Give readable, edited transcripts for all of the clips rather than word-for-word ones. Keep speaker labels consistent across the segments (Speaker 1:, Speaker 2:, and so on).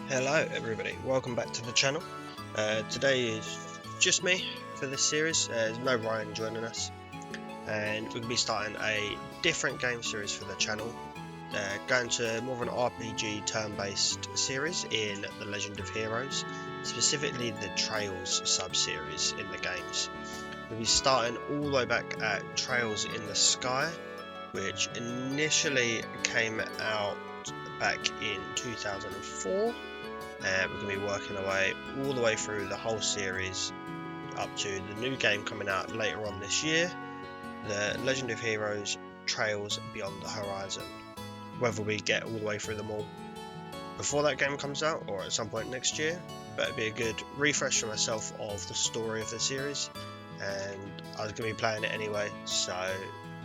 Speaker 1: Hello everybody, welcome back to the channel. Today is just me for this series. There's no Ryan joining us, and we're going to be starting a different game series for the channel. Going to more of an RPG turn-based series in The Legend of Heroes, specifically the Trails sub-series in the games. We'll be starting all the way back at Trails in the Sky, which initially came out back in 2004. We're going to be working our way all the way through the whole series up to the new game coming out later on this year, The Legend of Heroes Trails Beyond the Horizon. Whether we get all the way through them all before that game comes out or at some point next year, but it'd be a good refresh for myself of the story of the series, and I was going to be playing it anyway, so I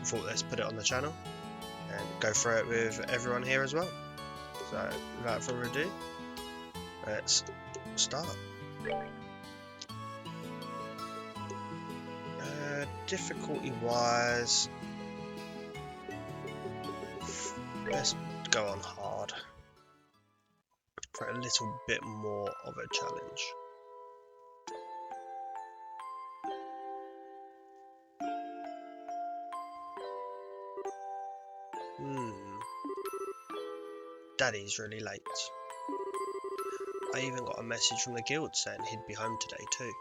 Speaker 1: thought let's put it on the channel and go through it with everyone here as well. So without further ado, let's start. Difficulty wise, let's go on hard for a little bit more of a challenge. Daddy's really late. I even got a message from the guild saying he'd be home today too.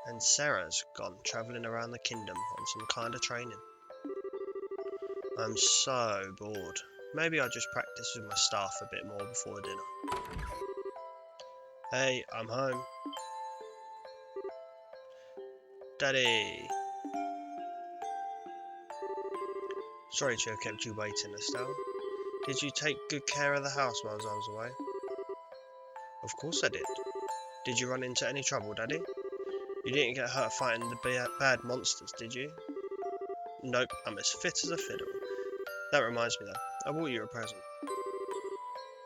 Speaker 1: And Sarah's gone travelling around the kingdom on some kind of training. I'm so bored. Maybe I'll just practice with my staff a bit more before dinner. Hey, I'm home. Daddy! Sorry to have kept you waiting, Estelle. Did you take good care of the house while I was away? Of course I did. Did you run into any trouble, Daddy? You didn't get hurt fighting the bad monsters, did you? Nope, I'm as fit as a fiddle. That reminds me though, I bought you a present.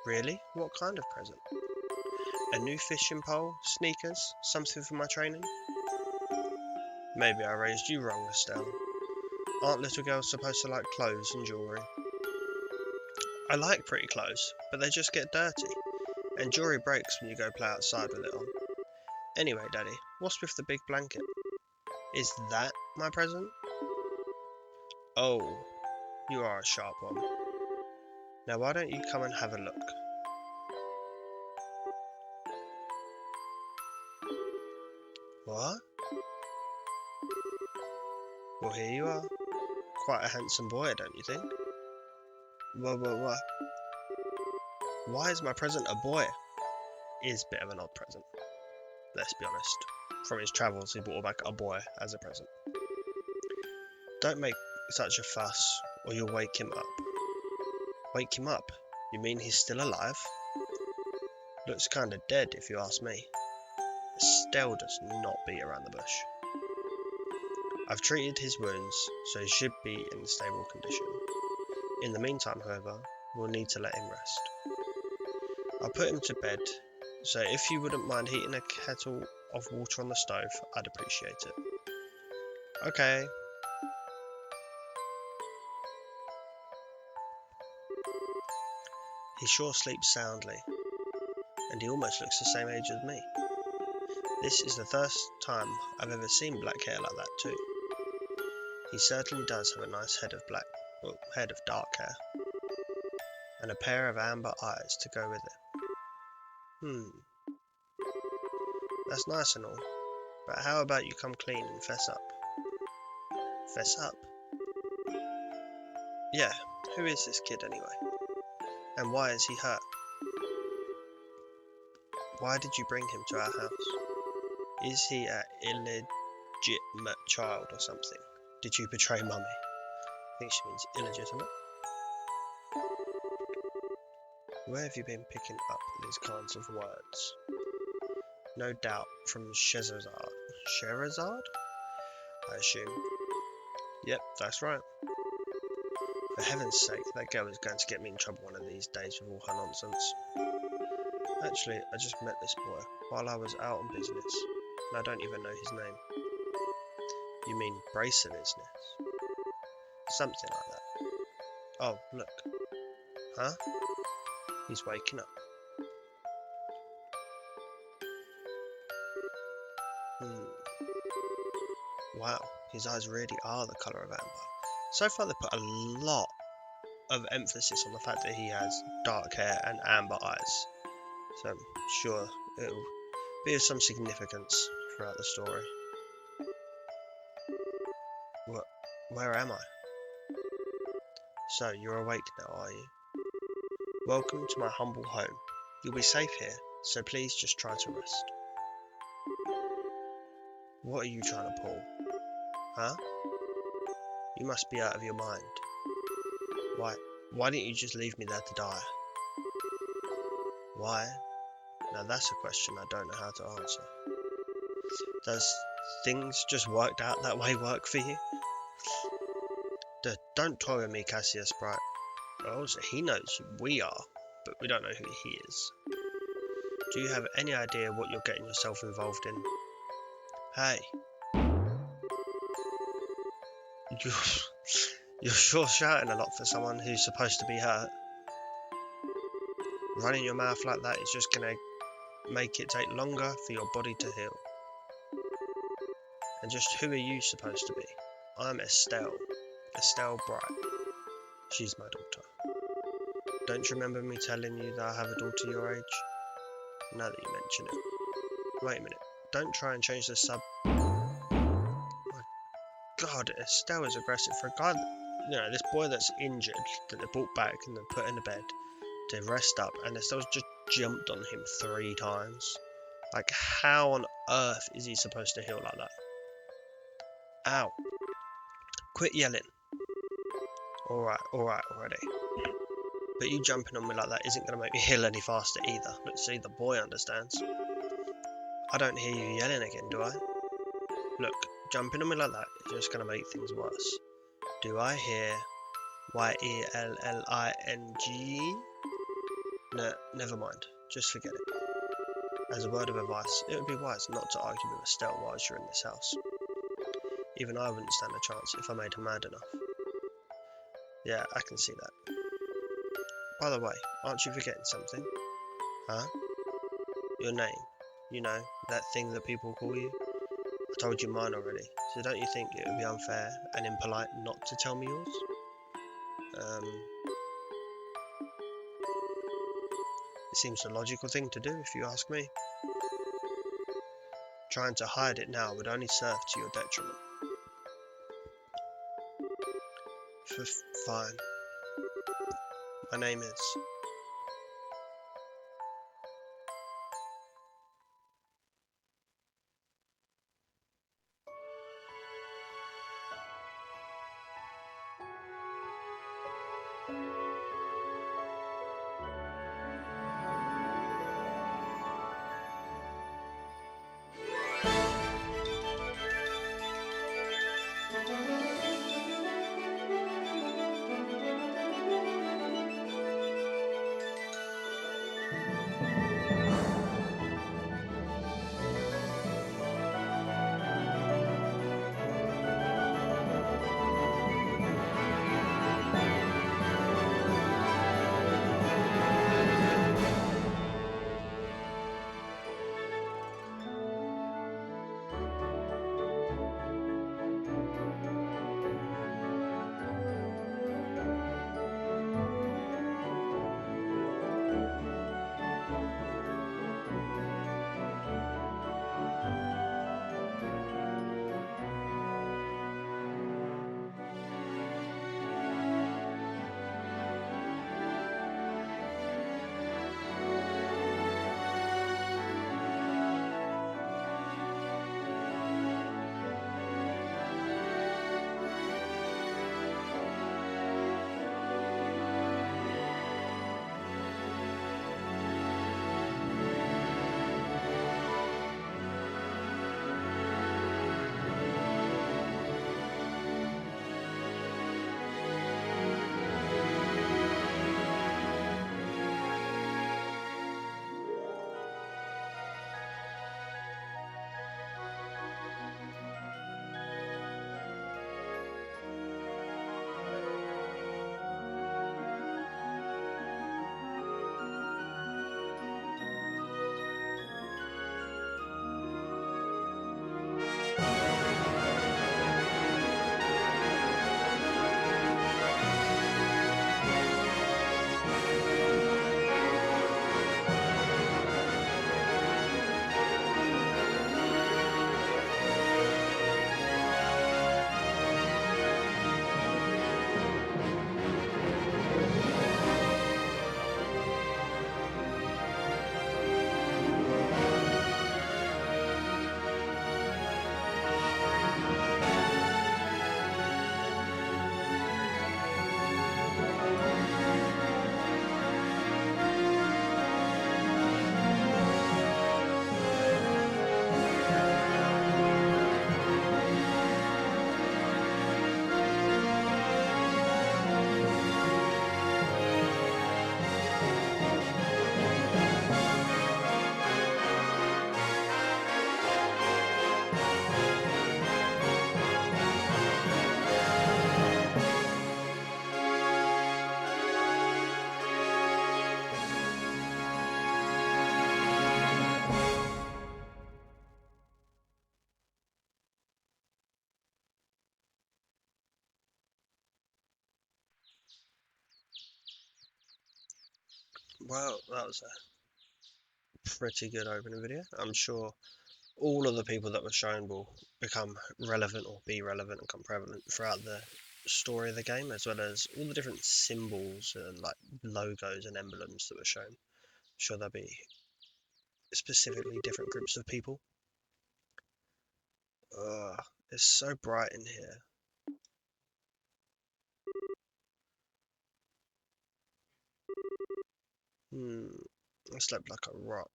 Speaker 1: Really? What kind of present? A new fishing pole, sneakers, something for my training? Maybe I raised you wrong, Estelle. Aren't little girls supposed to like clothes and jewellery? I like pretty clothes, but they just get dirty, and jewellery breaks when you go play outside with it on. Anyway, Daddy, what's with the big blanket? Is that my present? Oh, you are a sharp one. Now why don't you come and have a look? What? Well, here you are. Quite a handsome boy, don't you think? What? Why is my present a boy? Is a bit of an odd present. Let's be honest. From his travels, he brought back a boy as a present. Don't make such a fuss, or you'll wake him up. Wake him up? You mean he's still alive? Looks kinda dead, if you ask me. Estelle does not beat around the bush. I've treated his wounds, so he should be in stable condition. In the meantime, however, we'll need to let him rest. I'll put him to bed, so if you wouldn't mind heating a kettle of water on the stove, I'd appreciate it. Okay. He sure sleeps soundly, and he almost looks the same age as me. This is the first time I've ever seen black hair like that too. He certainly does have a nice head of dark hair, and a pair of amber eyes to go with it. That's nice and all, but how about you come clean and fess up? Fess up? Yeah, who is this kid anyway? And why is he hurt? Why did you bring him to our house? Is he an illegitimate child or something? Did you betray Mummy? I think she means illegitimate. Where have you been picking up these kinds of words? No doubt from Scheherazade. Scheherazade? I assume. Yep, that's right. For heaven's sake, that girl is going to get me in trouble one of these days with all her nonsense. Actually, I just met this boy while I was out on business, and I don't even know his name. You mean brace of business? Something like that. Oh, look. Huh? He's waking up. Wow, his eyes really are the colour of amber. So far they put a lot of emphasis on the fact that he has dark hair and amber eyes. So I'm sure it'll be of some significance throughout the story. Where am I? So, you're awake now, are you? Welcome to my humble home. You'll be safe here, so please just try to rest. What are you trying to pull? Huh? You must be out of your mind. Why didn't you just leave me there to die? Why? Now that's a question I don't know how to answer. Does things just worked out that way work for you? Don't toy with me, Cassius Bright. Oh, so he knows who we are, but we don't know who he is. Do you have any idea what you're getting yourself involved in? Hey. You're sure shouting a lot for someone who's supposed to be hurt. Running your mouth like that is just gonna make it take longer for your body to heal. And just who are you supposed to be? I'm Estelle. Estelle Bright. She's my daughter. Don't you remember me telling you that I have a daughter your age? Now that you mention it. Wait a minute. Don't try and change the sub. My God, Estelle is aggressive for a guy that, this boy that's injured, that they brought back and they put in the bed to rest up, and Estelle's just jumped on him 3 times. Like, how on earth is he supposed to heal like that? Ow. Quit yelling. Alright already. But you jumping on me like that isn't going to make me heal any faster either. Look, see, the boy understands. I don't hear you yelling again, do I? Look, jumping on me like that is just going to make things worse. Do I hear Y-E-L-L-I-N-G? No, never mind. Just forget it. As a word of advice, it would be wise not to argue with Estelle whilst you're in this house. Even I wouldn't stand a chance if I made her mad enough. Yeah, I can see that. By the way, aren't you forgetting something? Huh? Your name. You know, that thing that people call you? I told you mine already, so don't you think it would be unfair and impolite not to tell me yours? It seems the logical thing to do if you ask me. Trying to hide it now would only serve to your detriment. Fine. My name is... Well, that was a pretty good opening video. I'm sure all of the people that were shown will become relevant or be relevant and become prevalent throughout the story of the game, as well as all the different symbols and like logos and emblems that were shown. I'm sure there'll be specifically different groups of people. It's so bright in here. I slept like a rock.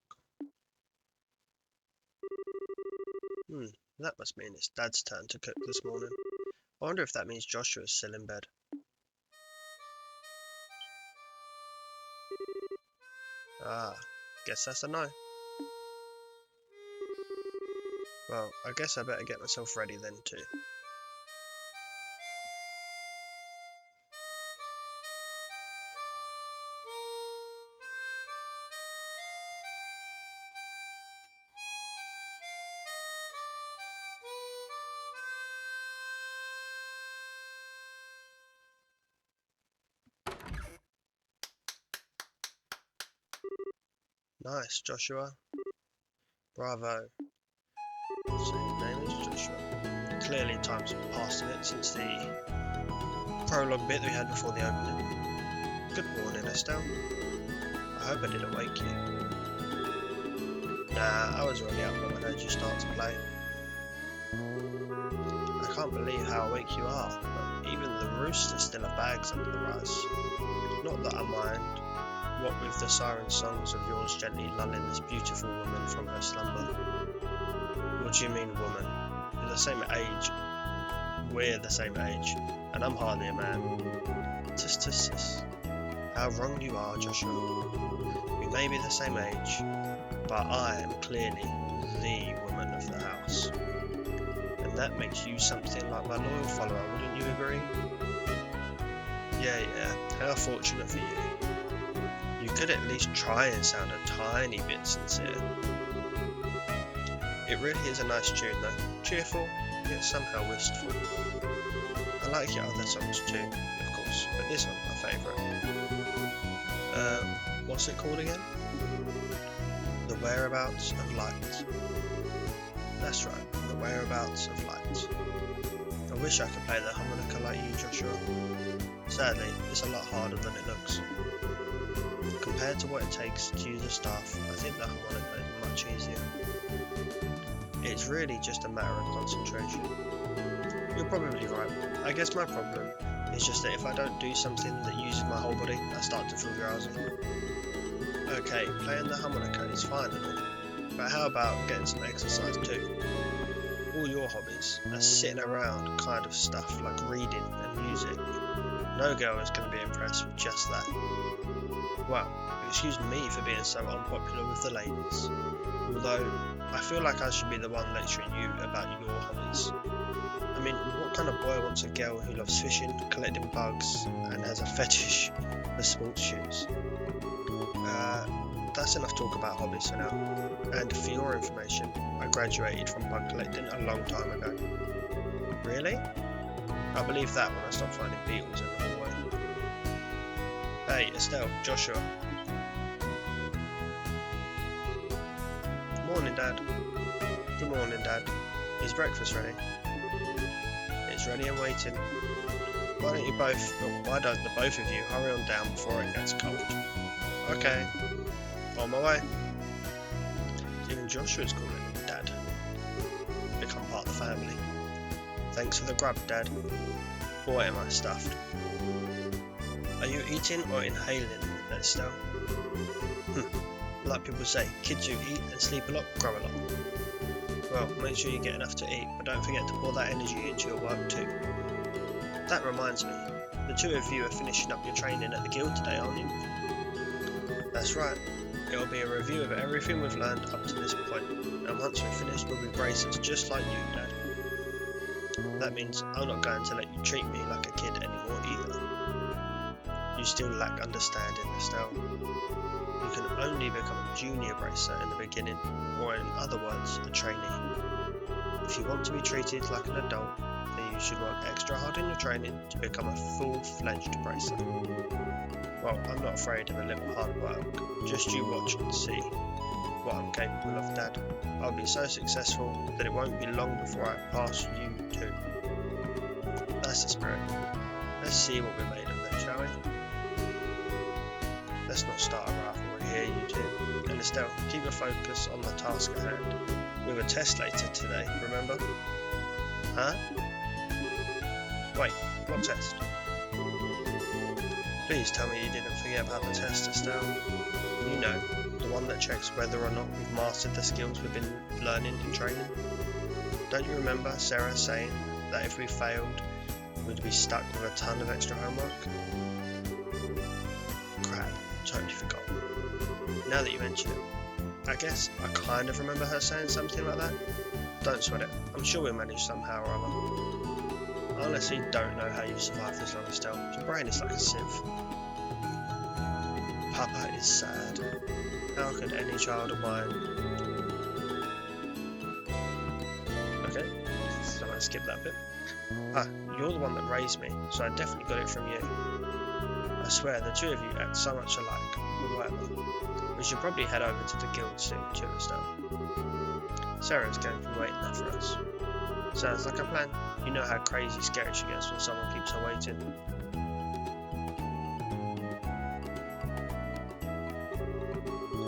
Speaker 1: That must mean it's Dad's turn to cook this morning. I wonder if that means Joshua's still in bed. Guess that's a no. Well, I guess I better get myself ready then too. Nice, Joshua. Bravo. So your name is Joshua. Clearly time's passed a bit since the prologue bit that we had before the opening. Good morning, Estelle. I hope I didn't wake you. Nah, I was already up when I heard you start to play. I can't believe how awake you are, but even the rooster still have bags under the rise. Not that I mind. What with the siren songs of yours gently lulling this beautiful woman from her slumber. What do you mean, woman? You're the same age. We're the same age, and I'm hardly a man. Tis. How wrong you are, Joshua. We may be the same age, but I am clearly the woman of the house. And that makes you something like my loyal follower, wouldn't you agree? Yeah, how fortunate for you. You could at least try and sound a tiny bit sincere. It really is a nice tune though, cheerful, yet somehow wistful. I like your other songs too, of course, but this one's my favourite. What's it called again? The Whereabouts of Light. That's right, The Whereabouts of Light. I wish I could play the harmonica like you, Joshua. Sadly, it's a lot harder than it looks. Compared to what it takes to use a staff, I think the harmonica is much easier. It's really just a matter of concentration. You're probably right. I guess my problem is just that if I don't do something that uses my whole body, I start to feel drowsy. Okay, playing the harmonica is fine and all, but how about getting some exercise too? All your hobbies, that sitting around kind of stuff like reading and music, no girl is going to be impressed with just that. Well, excuse me for being so unpopular with the ladies, although I feel like I should be the one lecturing you about your hobbies. I mean, what kind of boy wants a girl who loves fishing, collecting bugs, and has a fetish for sports shoes? That's enough talk about hobbies for now. And for your information, I graduated from bug collecting a long time ago. Really? I believe that when I stopped finding beetles in the hallway. Hey, Estelle, Joshua. Morning, Dad. Good morning, Dad. Is breakfast ready? It's ready and waiting. Why don't the both of you hurry on down before it gets cold? Okay. On my way. Even Joshua's calling him Dad. Become part of the family. Thanks for the grub, Dad. Boy, am I stuffed. Are you eating or inhaling, Estelle? Like people say, kids who eat and sleep a lot grow a lot. Well, make sure you get enough to eat, but don't forget to pour that energy into your work too. That reminds me, the two of you are finishing up your training at the guild today, aren't you? That's right. It'll be a review of everything we've learned up to this point, and once we're finished we'll be bracers just like you, Dad. That means I'm not going to let you treat me like a kid anymore either. You still lack understanding, Estelle. You can only become a junior bracer in the beginning, or in other words, a trainee. If you want to be treated like an adult, then you should work extra hard in your training to become a full-fledged bracer. Well, I'm not afraid of a little hard work. Just you watch and see what I'm capable of, Dad. I'll be so successful that it won't be long before I pass you too. That's the spirit. Let's see what we're made of then, shall we? Let's not start a rivalry here, you two. And Estelle, keep your focus on the task at hand. We have a test later today, remember? Huh? Wait, what test? Please tell me you didn't forget about the test, Estelle. You know, the one that checks whether or not we've mastered the skills we've been learning in training. Don't you remember Sarah saying that if we failed, we'd be stuck with a ton of extra homework? Crap, totally forgot. Now that you mention it, I guess I kind of remember her saying something like that. Don't sweat it, I'm sure we'll manage somehow or other. I honestly don't know how you survived this long, Estelle. Your brain is like a sieve. Papa is sad. How could any child of mine... Okay, so I'm going to skip that bit. Ah, you're the one that raised me, so I definitely got it from you. I swear, the two of you act so much alike. But whatever. We should probably head over to the guild soon, too, Estelle. Sarah's going to be waiting there for us. Sounds like a plan. You know how crazy scared she gets when someone keeps her waiting.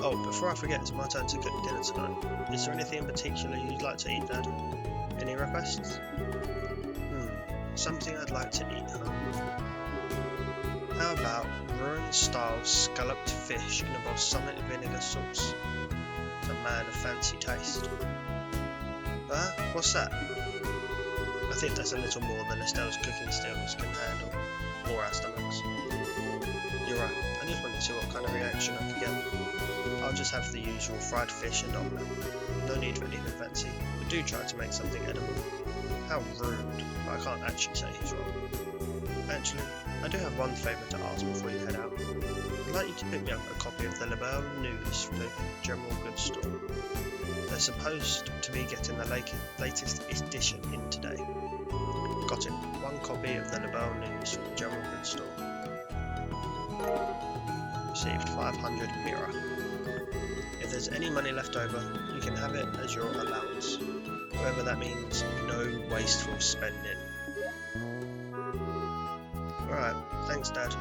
Speaker 1: Oh, before I forget, it's my turn to cook dinner tonight. Is there anything in particular you'd like to eat, Dad? Any requests? Something I'd like to eat, huh? How about ruin-style scalloped fish in a balsamic vinegar sauce? It's a man of fancy taste. What's that? I think that's a little more than Estelle's cooking skills can handle, or our stomachs. You're right, I just wanted to see what kind of reaction I could get. I'll just have the usual fried fish and omelette. No need for anything fancy, but do try to make something edible. How rude, but I can't actually say he's wrong. Actually, I do have one favour to ask before you head out. I'd like you to pick me up a copy of the Orbal News from the general goods store. They're supposed to be getting the latest edition in today. Got it. One copy of the Orbal News from the general goods store. Received 500 mirror. If there's any money left over, you can have it as your allowance. Whatever that means, no wasteful spending. Alright, thanks, Dad.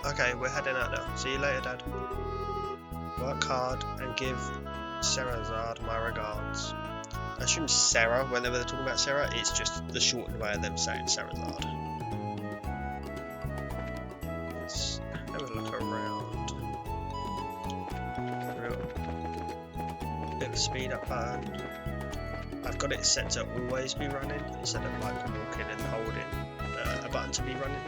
Speaker 1: Okay, we're heading out now. See you later, Dad. Work hard and give Sarahzard my regards. I assume Sarah, whenever they're talking about Sarah, it's just the shortened way of them saying Sarahzard. Let's have a look around. Bit of a speed up button. I've got it set to always be running instead of like walking and holding a button to be running.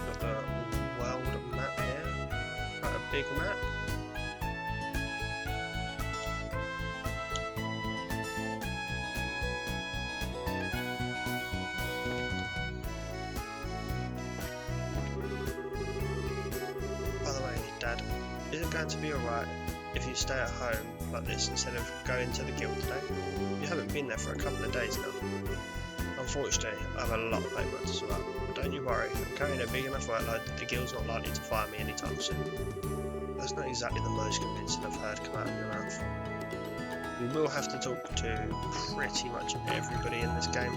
Speaker 1: Got the world map here. Quite a big map. By the way, Dad, is it going to be alright if you stay at home like this instead of going to the guild today? You haven't been there for a couple of days now. Unfortunately, I have a lot of paperwork to sort out. But don't you worry, I'm carrying a big enough workload that the guild's not likely to fire me anytime soon. That's not exactly the most convincing I've heard come out of your mouth. We will have to talk to pretty much everybody in this game.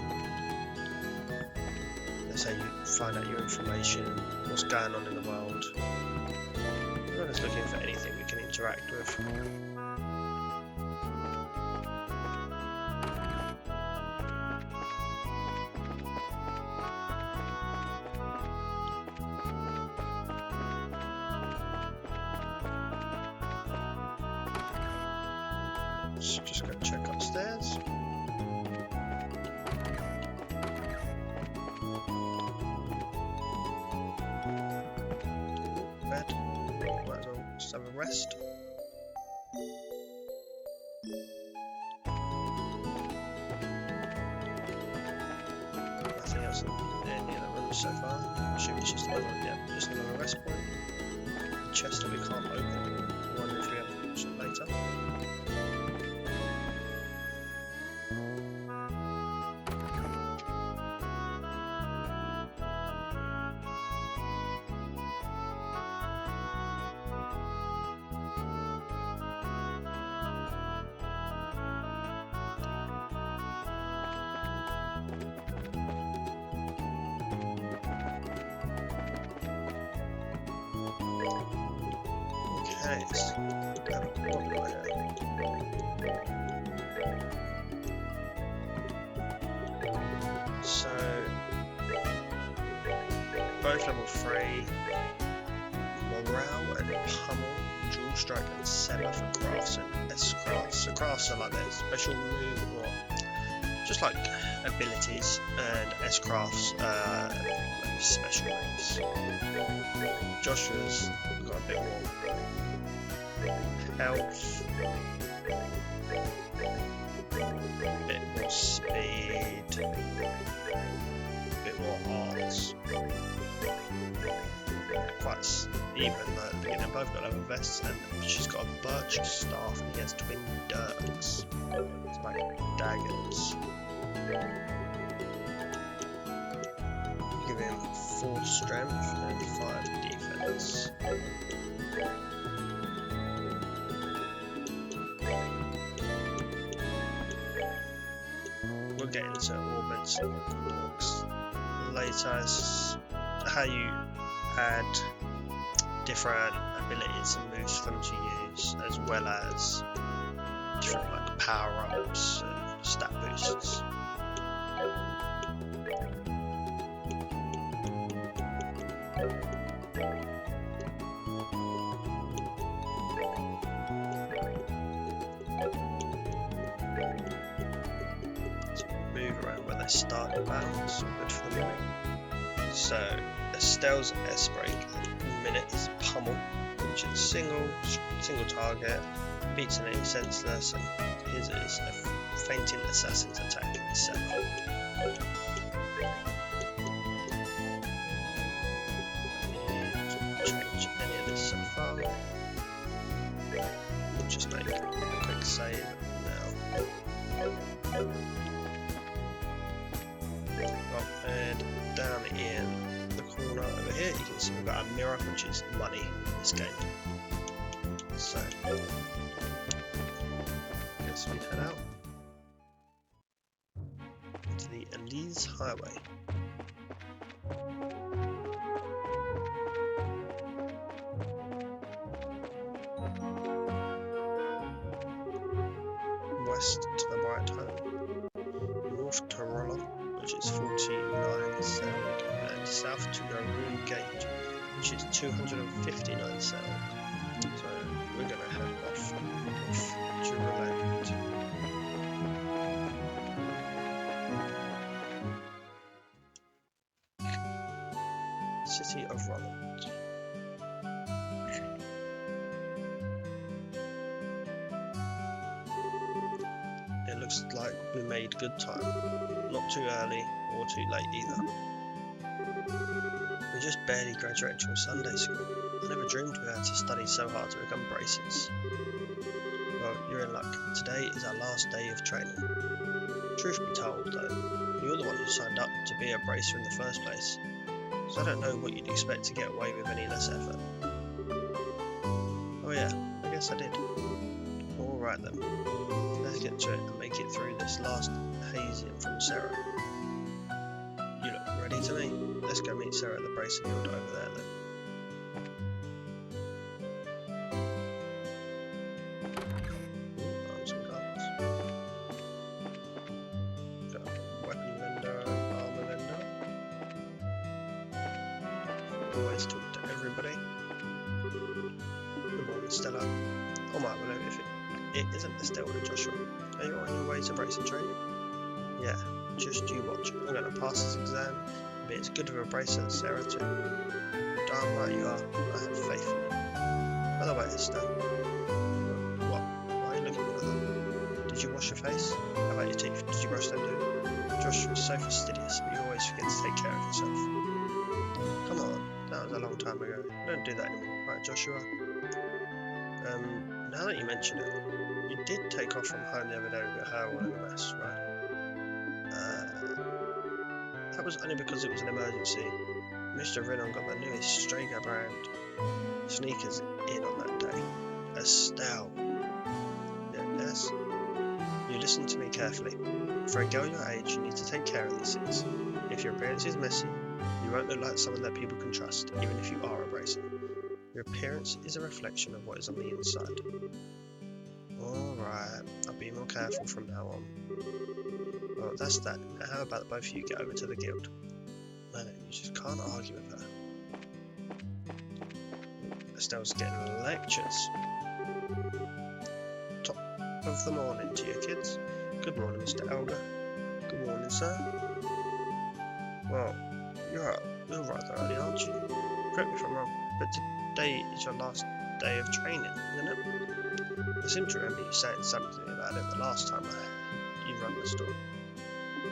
Speaker 1: Let's say you find out your information, what's going on in the world. We're just looking for anything we can interact with. Just go check upstairs. Bed. Might as well just have a rest. Nothing else in any of the rooms so far. I assume it's just another, just another rest point. A chest that we can't open. I wonder if we have some later. Okay, let's have a look right here. So, both level 3, morale and pummel, dual strike and sever for crafts and S-crafts. So crafts are like their special move, or just like abilities, and S-crafts like special moves. Joshua's got a bit more health, a bit more speed, a bit more arts. Quite even at the beginning. Both got leather vests, and she's got a birch staff, and he has twin dirks. It's like daggers. Give him 4 strength and 5 defense. We'll get into orbments and orcs later. It's how you add different abilities and moves for them to use, as well as different like power-ups and stat boosts. So move around where they start the battle, so good for the moment. So Estelle's S-break minutes pummel, which is single target, beats an enemy senseless, and his is a fainting assassin's attack in 7. Change any of this so far. We'll just make a quick save now. Oh, and down in the corner over here, you can see we've got a mirror, which is money in this game. So, I guess we head out to the Elise Highway. West to the right home, north to Rolent, which is 49 sound, and south to Rolent Gate, which is 259 sound. So we're going to head off to Rolent. City of Rolent. It looks like we made good time. Not too early or too late either. We just barely graduated from Sunday school. I never dreamed we had to study so hard to become bracers. Well, you're in luck. Today is our last day of training. Truth be told though, you're the one who signed up to be a bracer in the first place. So I don't know what you'd expect to get away with any less effort. Oh yeah, I guess I did. Alright then, let's get to it and make it through this last hazing from Sarah. You look ready to me? Let's go meet Sarah at the bracing guild over there then. Arms and guns. Got a weapon vendor, armor vendor. Always talk to everybody. Good morning, Stella. Oh my, well, if it isn't Estelle and Joshua, are you on your way to bracing training? Yeah, just you watch. I'm going to pass this exam and be as good of a bracer as Sarah too. Darn right you are. I have faith in you. By the way, Estelle. What? Why are you looking like that? Did you wash your face? How about your teeth? Did you brush them too? Joshua is so fastidious, but you always forget to take care of yourself. Come on, that was a long time ago. Don't do that anymore, right, Joshua? Now that you mention it, you did take off from home the other day with your hair all in a mess, right? That was only because it was an emergency. Mr. Renan got the newest Strega brand sneakers in on that day. Estelle. Yes? You listen to me carefully. For a girl your age, you need to take care of these things. If your appearance is messy, you won't look like someone that people can trust, even if you are a bracer. Your appearance is a reflection of what is on the inside. Alright, I'll be more careful from now on. Well, that's that. Now how about both of you get over to the guild? Man, you just can't argue with her. Estelle's getting lectures. Top of the morning to you kids. Good morning, Mr. Elder. Good morning, sir. Well, you're rather early, aren't you? Correct me if I'm wrong, but today is your last day of training, isn't it? I seem to remember you saying something about it the last time you run the store.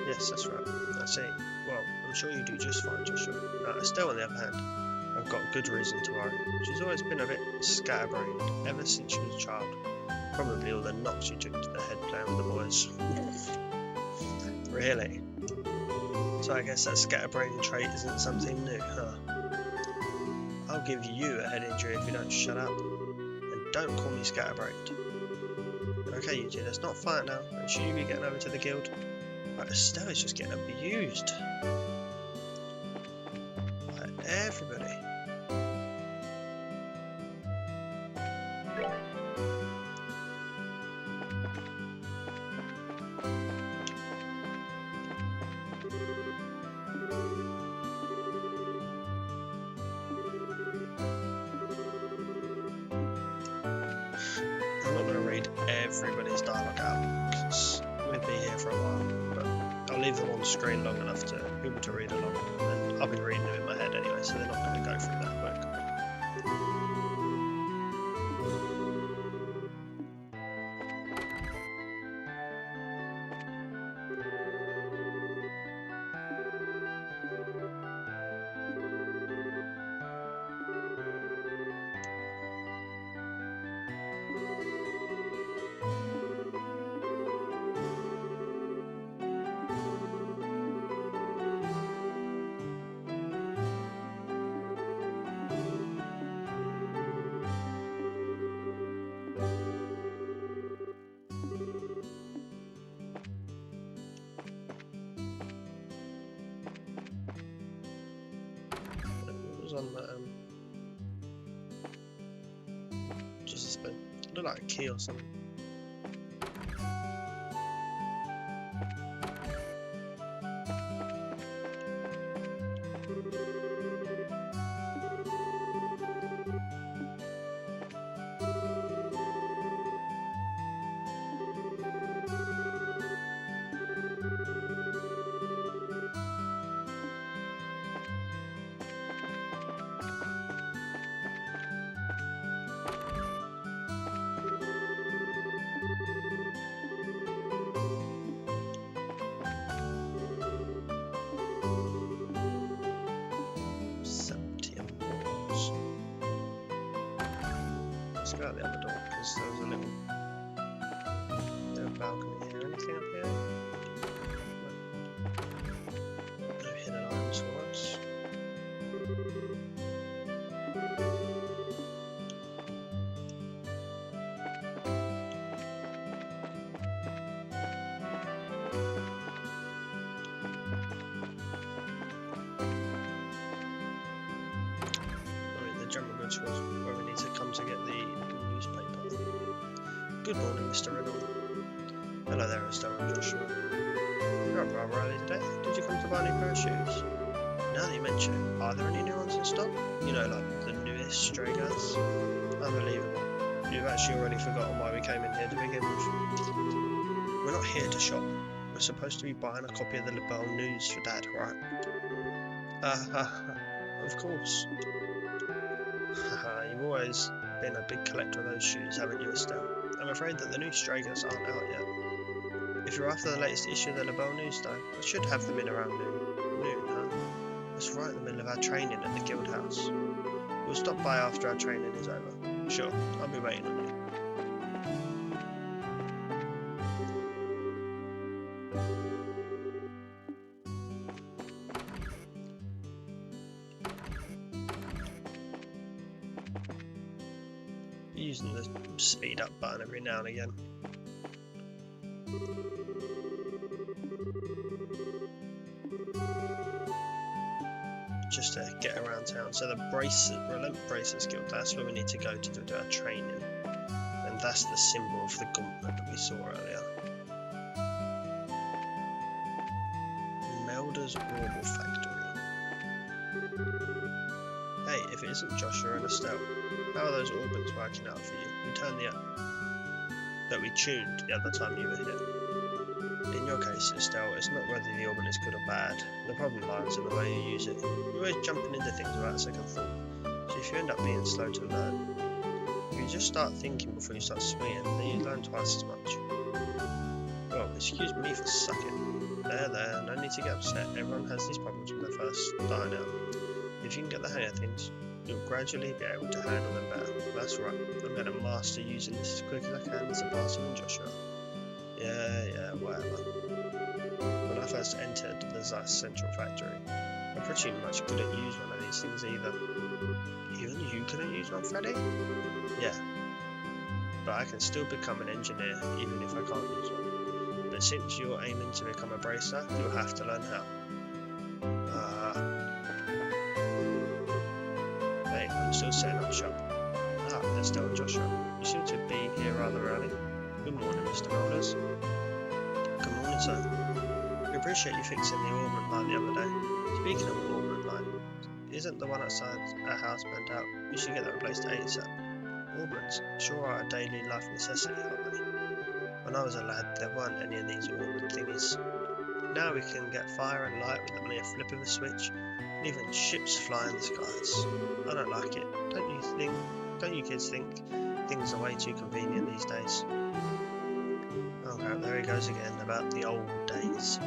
Speaker 1: Yes, that's right. I see. Well, I'm sure you do just fine, Joshua. Estelle, on the other hand, I've got good reason to worry. She's always been a bit scatterbrained ever since she was a child. Probably all the knocks you took to the head playing with the boys. Really? So I guess that scatterbrained trait isn't something new, huh? I'll give you a head injury if you don't shut up. And don't call me scatterbrained. Okay, you two, let's not fight now, and should you be getting over to the guild? Right, Estelle is just getting abused. By everybody. I'm not going to read everybody's dialogue out, because we'll be here for a while, but I'll leave them on screen long enough to people to read along, and I'll be reading them in my head anyway, so they're not going to go through that quick. On the just a spin. It looked like a key or something. Let's go out the other door because there was a little balcony here. Anything up here? No hidden items for us. General goods was where we need to come to get the newspaper. Good morning, Mr. Reynolds. Hello there, Estelle and Joshua. You're up rather early today. Did you come to buy a new pair of shoes? Now that you mention it, are there any new ones in stock? You know, like the newest stray guys? Unbelievable. You've actually already forgotten why we came in here to begin with. We're not here to shop. We're supposed to be buying a copy of the Orbal News for Dad, right? Of course. Haha, you've always been a big collector of those shoes, haven't you, Estelle? I'm afraid that the new Stragers aren't out yet. If you're after the latest issue of the Orbal News, though, I should have them in around noon, huh? That's right in the middle of our training at the guild house. We'll stop by after our training is over. Sure, I'll be waiting on you. Using the speed up button every now and again. just to get around town. So the Rolent Bracers Guild, that's where we need to go to do our training. And that's the symbol of the gauntlet that we saw earlier. Melder's Orbal Factory. Hey, if it isn't Joshua and Estelle, how are those orbments working out for you? That we tuned the other time you were here. In your case, Estelle, it's not whether the orbment is good or bad. The problem lies in the way you use it. You're always jumping into things without a second thought. So if you end up being slow to learn, if you just start thinking before you start swinging, then you learn twice as much. Well, excuse me for sucking. There, no need to get upset. Everyone has these problems when they're first starting out. If you can get the hang of things, you'll gradually be able to handle them better. That's right. I'm going to master using this as quick as I can as a Barton and Joshua. Yeah, whatever. When I first entered the Zeiss Central Factory, I pretty much couldn't use one of these things either. Even you couldn't use one, Freddy? Yeah. But I can still become an engineer, even if I can't use one. But since you're aiming to become a bracer, you'll have to learn how. Hey, I'm still setting up shop. Estelle and Joshua. You seem to be here rather early. Good morning, Mr. Mulders. Good morning, sir. We appreciate you fixing the orbment line the other day. Speaking of orbment line, isn't the one outside our house burned out? We should get that replaced ASAP. Orbments sure are a daily life necessity, aren't they? When I was a lad, there weren't any of these orbment thingies. Now we can get fire and light with the mere flip of a switch, and even ships fly in the skies. I don't like it. Don't you kids think things are way too convenient these days? Oh crap, there he goes again, about the old days.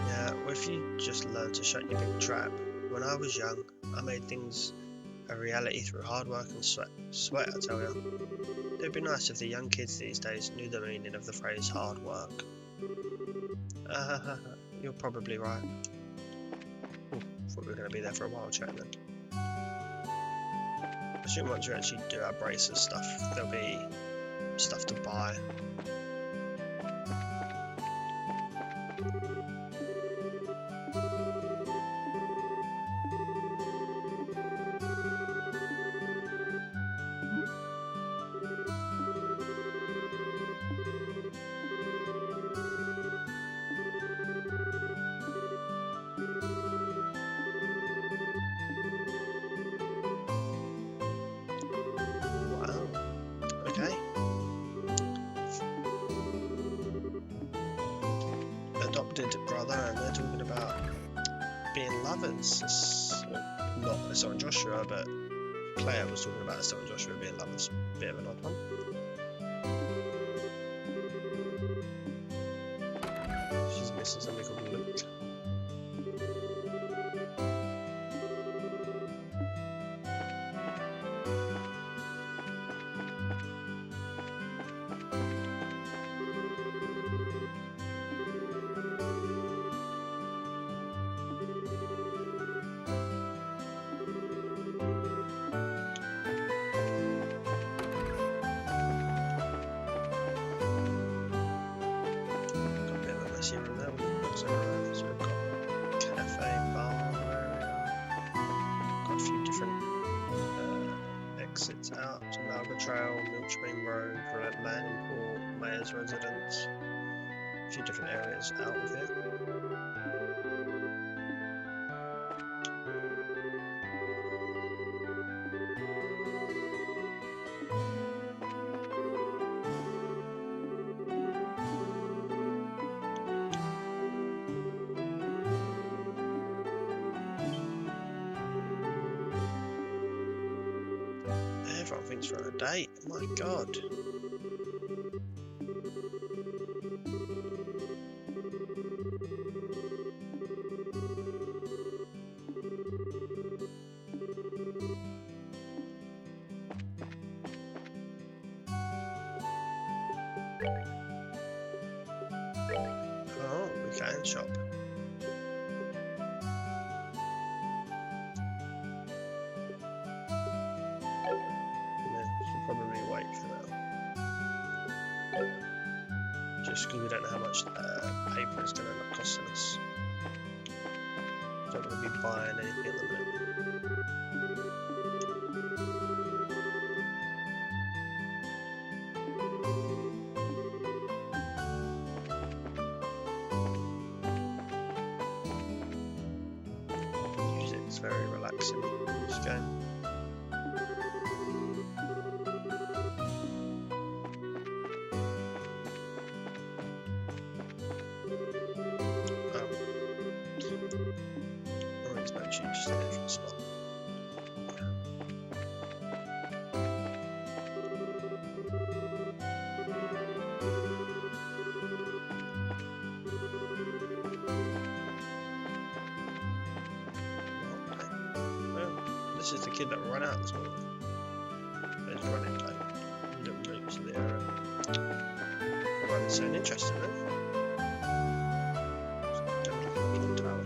Speaker 1: Yeah, well, if you just learn to shut your big trap. When I was young, I made things a reality through hard work and sweat. Sweat, I tell you. It would be nice if the young kids these days knew the meaning of the phrase hard work. You're probably right. Ooh, thought we were going to be there for a while chatting then. I assume once we actually do our braces stuff, there'll be stuff to buy. Okay. Adopted brother, and they're talking about being lovers. Well, not Estelle and Joshua, but Claire was talking about Estelle and Joshua being lovers. Bit of an odd one. She's missing something called Luke. Room there, looks alright. So we've got cafe, bar area, got a few different exits out to Malga Trail, Milchmain Road, Rolent Landing Port, Mayor's Residence, a few different areas out of here. Everyone thinks we're on a date, my god. Oh, we can shop. Probably wait for that. Just because we don't know how much paper is going to end up costing us. Don't want to be buying anything at the minute. Music's very relaxing in this game. Just a different spot. This is the kid that ran out this morning. There's running time. Little moves in the area. Well, that sounds interesting then. Tower.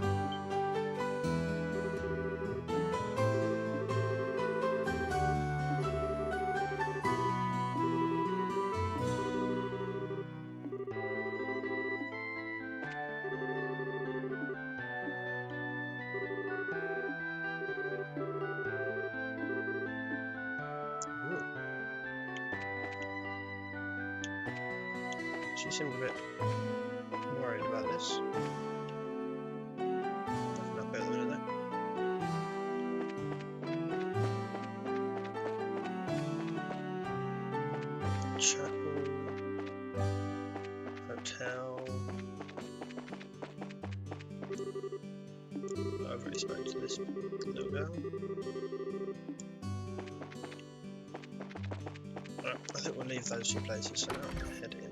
Speaker 1: She seems a bit worried about this. Nothing up there though. Chapel, hotel. I've already spoken to this little girl. Right, I think we'll leave those two places for now.